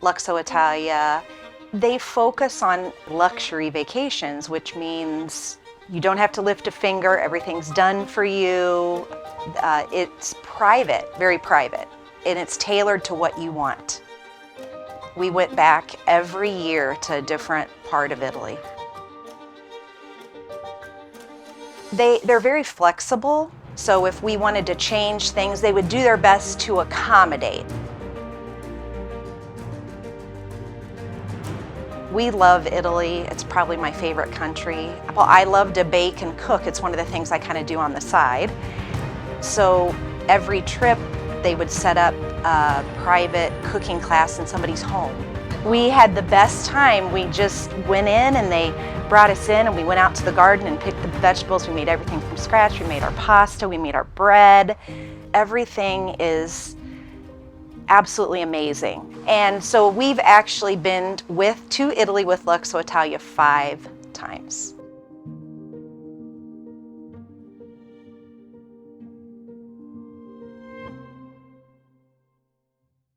LuxoItalia, they focus on luxury vacations, which means you don't have to lift a finger, everything's done for you. It's private, very private, and it's tailored to what you want. We went back every year to a different part of Italy. They're very flexible, so if we wanted to change things, they would do their best to accommodate. We love Italy. It's probably my favorite country. Well, I love to bake and cook. It's one of the things I kind of do on the side. So every trip, they would set up a private cooking class in somebody's home. We had the best time. We just went in and they brought us in and we went out to the garden and picked the vegetables. We made everything from scratch. We made our pasta, we made our bread. Everything is absolutely amazing. And so we've actually been to Italy with LuxoItalia 5 times.